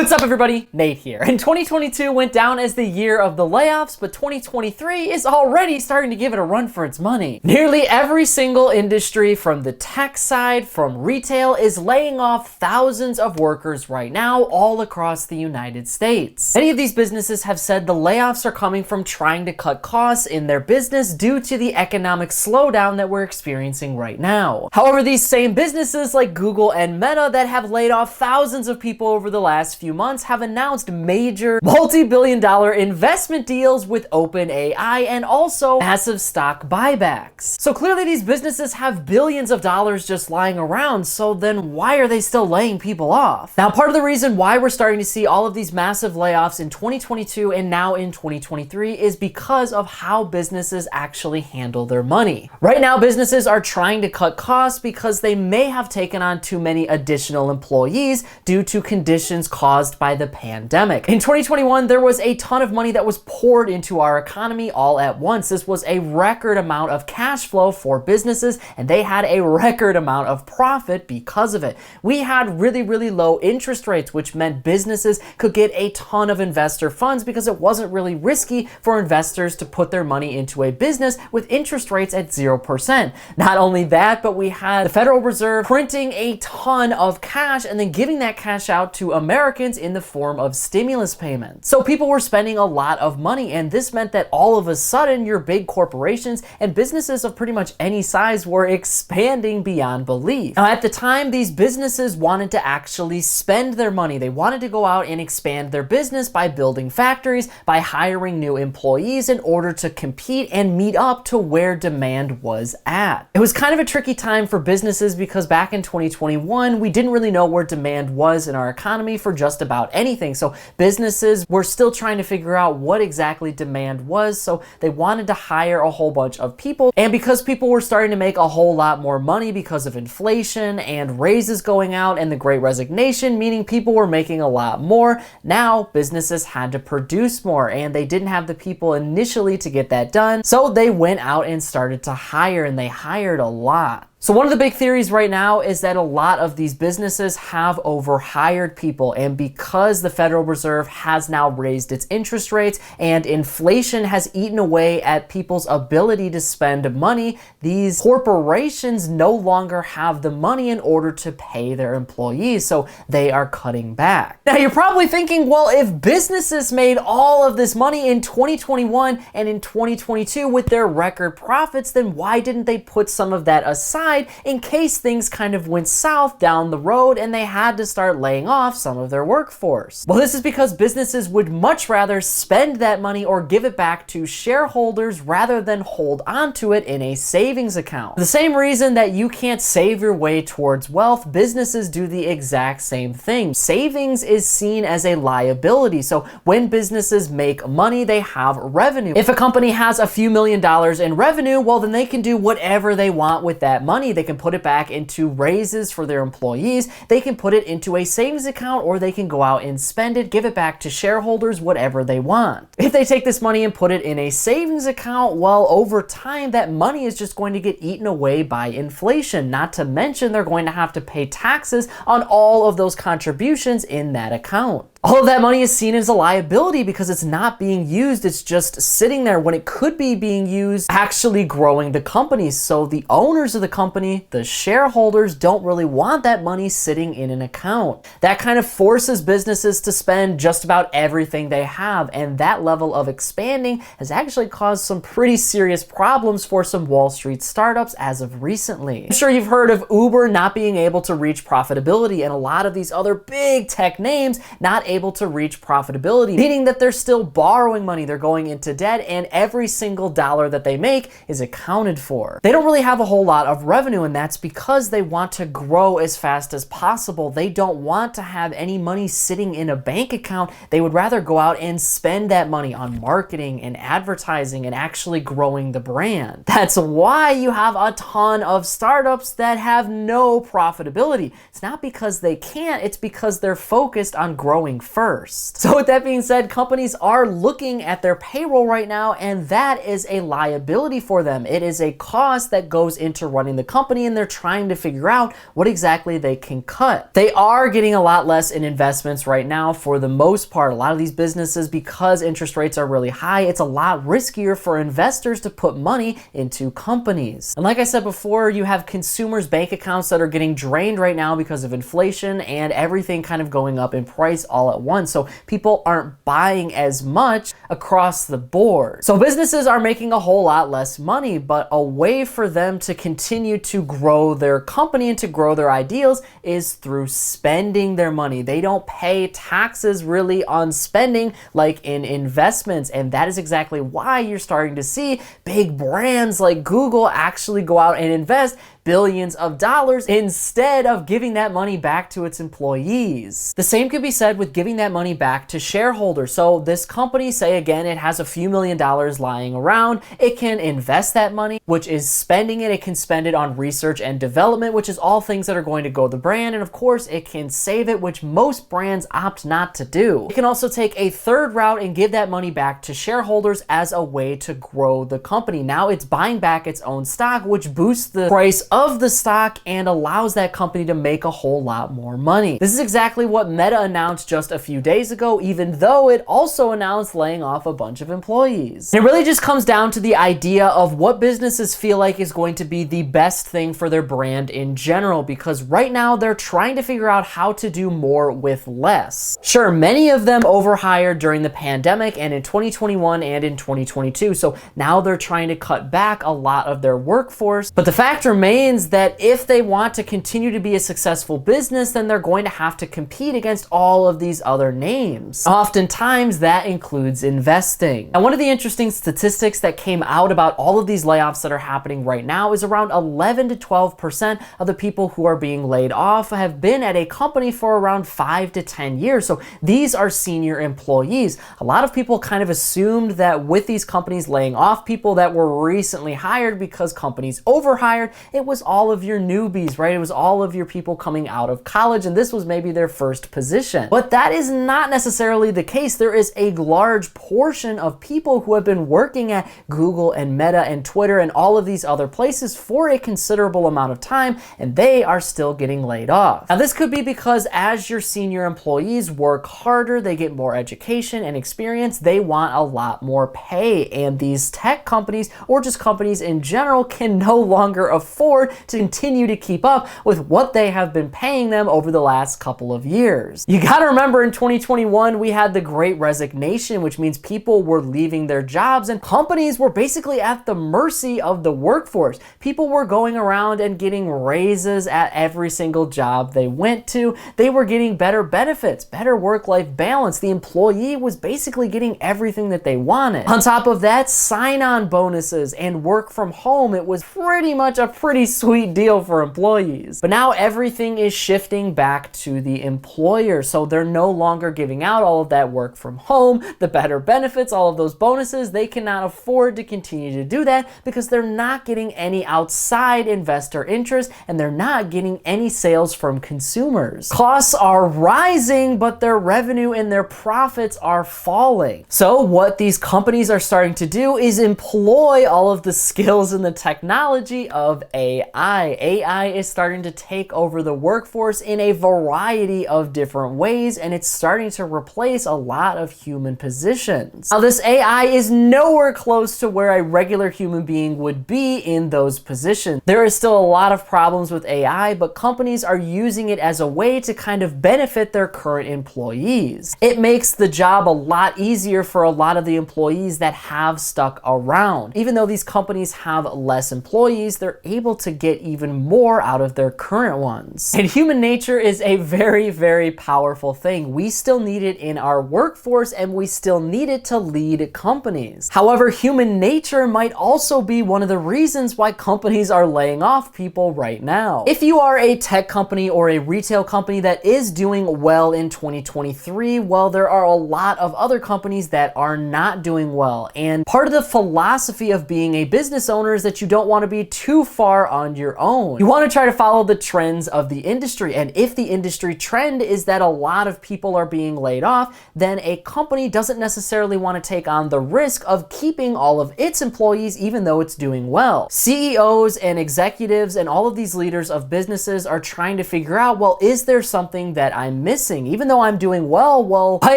What's up everybody, Nate here. And 2022 went down as the year of the layoffs, but 2023 is already starting to give it a run for its money. Nearly every single industry from the tech side, from retail, is laying off thousands of workers right now all across the United States. Many of these businesses have said the layoffs are coming from trying to cut costs in their business due to the economic slowdown that we're experiencing right now. However, these same businesses like Google and Meta that have laid off thousands of people over the last few months have announced major multi-billion-dollar investment deals with OpenAI and also massive stock buybacks. So clearly these businesses have billions of dollars just lying around, so then why are they still laying people off? Now, part of the reason why we're starting to see all of these massive layoffs in 2022 and now in 2023 is because of how businesses actually handle their money. Right now, businesses are trying to cut costs because they may have taken on too many additional employees due to conditions caused by the pandemic. In 2021, there was a ton of money that was poured into our economy all at once. This was a record amount of cash flow for businesses, and they had a record amount of profit because of it. We had really low interest rates, which meant businesses could get a ton of investor funds because it wasn't really risky for investors to put their money into a business with interest rates at 0%. Not only that, but we had the Federal Reserve printing a ton of cash and then giving that cash out to Americans in the form of stimulus payments. So people were spending a lot of money, and this meant that all of a sudden your big corporations and businesses of pretty much any size were expanding beyond belief. Now, at the time, these businesses wanted to actually spend their money. They wanted to go out and expand their business by building factories, by hiring new employees in order to compete and meet up to where demand was at. It was kind of a tricky time for businesses because back in 2021, we didn't really know where demand was in our economy for just about anything. So businesses were still trying to figure out what exactly demand was. So they wanted to hire a whole bunch of people. And because people were starting to make a whole lot more money because of inflation and raises going out and the Great Resignation, meaning people were making a lot more, now businesses had to produce more and they didn't have the people initially to get that done. So they went out and started to hire, and they hired a lot. So one of the big theories right now is that a lot of these businesses have overhired people, and because the Federal Reserve has now raised its interest rates and inflation has eaten away at people's ability to spend money, these corporations no longer have the money in order to pay their employees, so they are cutting back. Now you're probably thinking, well, if businesses made all of this money in 2021 and in 2022 with their record profits, then why didn't they put some of that aside in case things kind of went south down the road and they had to start laying off some of their workforce? Well, this is because businesses would much rather spend that money or give it back to shareholders rather than hold on to it in a savings account. The same reason that you can't save your way towards wealth, businesses do the exact same thing. Savings is seen as a liability. So when businesses make money, they have revenue. If a company has a few $1,000,000 in revenue, well, then they can do whatever they want with that money. They can put it back into raises for their employees. They can put it into a savings account, or they can go out and spend it, give it back to shareholders, whatever they want. If they take this money and put it in a savings account, well, over time, that money is just going to get eaten away by inflation. Not to mention, they're going to have to pay taxes on all of those contributions in that account. All of that money is seen as a liability because it's not being used. It's just sitting there when it could be being used actually growing the company. So the owners of the company, the shareholders, don't really want that money sitting in an account. That kind of forces businesses to spend just about everything they have. And that level of expanding has actually caused some pretty serious problems for some Wall Street startups as of recently. I'm sure you've heard of Uber not being able to reach profitability, and a lot of these other big tech names not able to reach profitability, meaning that they're still borrowing money, they're going into debt, and every single dollar that they make is accounted for. They don't really have a whole lot of revenue, and that's because they want to grow as fast as possible. They don't want to have any money sitting in a bank account. They would rather go out and spend that money on marketing and advertising and actually growing the brand. That's why you have a ton of startups that have no profitability. It's not because they can't, it's because they're focused on growing thing first. So with that being said, companies are looking at their payroll right now, and that is a liability for them. It is a cost that goes into running the company, and they're trying to figure out what exactly they can cut. They are getting a lot less in investments right now for the most part. A lot of these businesses, because interest rates are really high, it's a lot riskier for investors to put money into companies. And like I said before, you have consumers' bank accounts that are getting drained right now because of inflation and everything kind of going up in price all at once. So people aren't buying as much across the board. So businesses are making a whole lot less money, but a way for them to continue to grow their company and to grow their ideals is through spending their money. They don't pay taxes really on spending like in investments, and that is exactly why you're starting to see big brands like Google actually go out and invest billions of dollars instead of giving that money back to its employees. The same could be said with giving that money back to shareholders. So this company, say again, it has a few $1,000,000 lying around. It can invest that money, which is spending it. It can spend it on research and development, which is all things that are going to grow the brand. And of course, it can save it, which most brands opt not to do. It can also take a third route and give that money back to shareholders as a way to grow the company. Now it's buying back its own stock, which boosts the price of the stock and allows that company to make a whole lot more money. This is exactly what Meta announced just a few days ago, even though it also announced laying off a bunch of employees. It really just comes down to the idea of what businesses feel like is going to be the best thing for their brand in general, because right now they're trying to figure out how to do more with less. Sure, many of them overhired during the pandemic and in 2021 and in 2022, so now they're trying to cut back a lot of their workforce, but the fact remains that if they want to continue to be a successful business, then they're going to have to compete against all of these other names. Oftentimes, that includes investing. And one of the interesting statistics that came out about all of these layoffs that are happening right now is around 11 to 12% of the people who are being laid off have been at a company for around 5 to 10 years. So these are senior employees. A lot of people kind of assumed that with these companies laying off people that were recently hired because companies overhired, it was all of your newbies, right? It was all of your people coming out of college, and this was maybe their first position. But that is not necessarily the case. There is a large portion of people who have been working at Google and Meta and Twitter and all of these other places for a considerable amount of time, and they are still getting laid off. Now, this could be because as your senior employees work harder, they get more education and experience, they want a lot more pay, and these tech companies or just companies in general can no longer afford to continue to keep up with what they have been paying them over the last couple of years. You gotta remember in 2021, we had the Great Resignation, which means people were leaving their jobs and companies were basically at the mercy of the workforce. People were going around and getting raises at every single job they went to. They were getting better benefits, better work-life balance. The employee was basically getting everything that they wanted. On top of that, sign-on bonuses and work from home. It was pretty much a pretty sweet deal for employees. But now everything is shifting back to the employer. So they're no longer giving out all of that work from home, the better benefits, all of those bonuses. They cannot afford to continue to do that because they're not getting any outside investor interest and they're not getting any sales from consumers. Costs are rising, but their revenue and their profits are falling. So what these companies are starting to do is employ all of the skills and the technology of AI. AI is starting to take over the workforce in a variety of different ways, and it's starting to replace a lot of human positions. Now, this AI is nowhere close to where a regular human being would be in those positions. There is still a lot of problems with AI, but companies are using it as a way to kind of benefit their current employees. It makes the job a lot easier for a lot of the employees that have stuck around. Even though these companies have less employees, they're able to get even more out of their current ones. And human nature is a very, very powerful thing. We still need it in our workforce and we still need it to lead companies. However, human nature might also be one of the reasons why companies are laying off people right now. If you are a tech company or a retail company that is doing well in 2023, well, there are a lot of other companies that are not doing well. And part of the philosophy of being a business owner is that you don't want to be too far on your own. You want to try to follow the trends of the industry. And if the industry trend is that a lot of people are being laid off, then a company doesn't necessarily want to take on the risk of keeping all of its employees even though it's doing well. CEOs and executives and all of these leaders of businesses are trying to figure out, well, is there something that I'm missing? Even though I'm doing well, why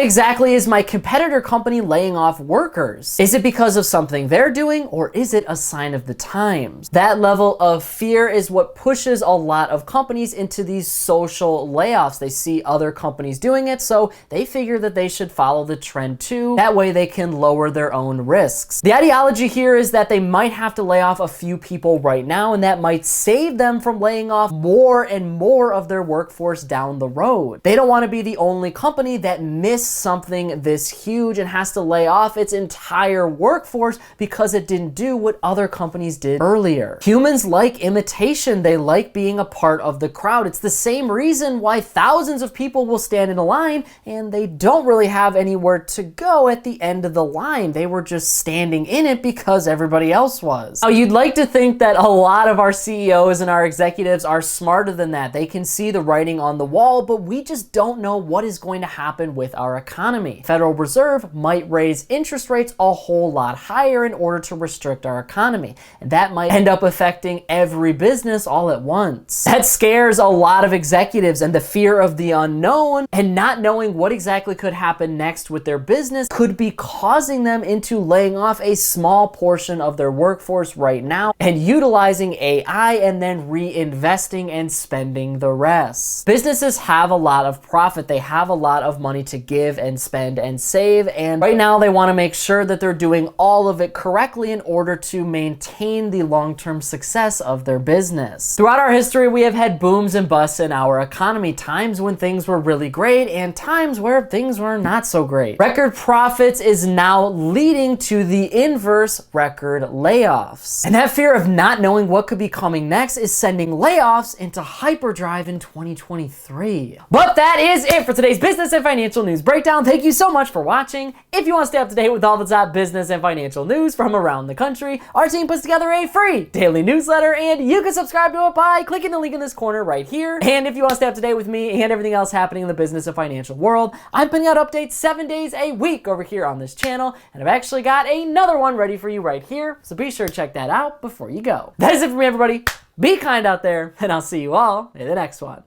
exactly is my competitor company laying off workers? Is it because of something they're doing, or is it a sign of the times? That level of fear is what pushes a lot of companies into these social layoffs. They see other companies doing it, so they figure that they should follow the trend too. That way they can lower their own risks. The ideology here is that they might have to lay off a few people right now, and that might save them from laying off more and more of their workforce down the road. They don't want to be the only company that missed something this huge and has to lay off its entire workforce because it didn't do what other companies did earlier. Humans like imitation. They like being a part of the crowd. It's the same reason why thousands of people will stand in a line and they don't really have anywhere to go at the end of the line. They were just standing in it because everybody else was. Now, you'd like to think that a lot of our CEOs and our executives are smarter than that. They can see the writing on the wall, but we just don't know what is going to happen with our economy. Federal Reserve might raise interest rates a whole lot higher in order to restrict our economy, and that might end up affecting every business all at once. That scares a lot of executives, and the fear of the unknown and not knowing what exactly could happen next with their business could be causing them into laying off a small portion of their workforce right now and utilizing AI and then reinvesting and spending the rest. Businesses have a lot of profit. They have a lot of money to give and spend and save, and right now they want to make sure that they're doing all of it correctly in order to maintain the long-term success of their business. Throughout our history, we have had booms and busts in our economy, times when things were really great and times where things were not so great. Record profits is now leading to the inverse, record layoffs. And that fear of not knowing what could be coming next is sending layoffs into hyperdrive in 2023. But that is it for today's business and financial news breakdown. Thank you so much for watching. If you want to stay up to date with all the top business and financial news from around the country, our team puts together a free daily newsletter, and you can subscribe to it by clicking the link in this corner right here. And if you want to stay up to date with me and everything else happening in the business and financial world, I'm putting out updates 7 days a week over here on this channel, and I've actually got another one ready for you right here, so be sure to check that out before you go. That is it for me, everybody. Be kind out there, and I'll see you all in the next one.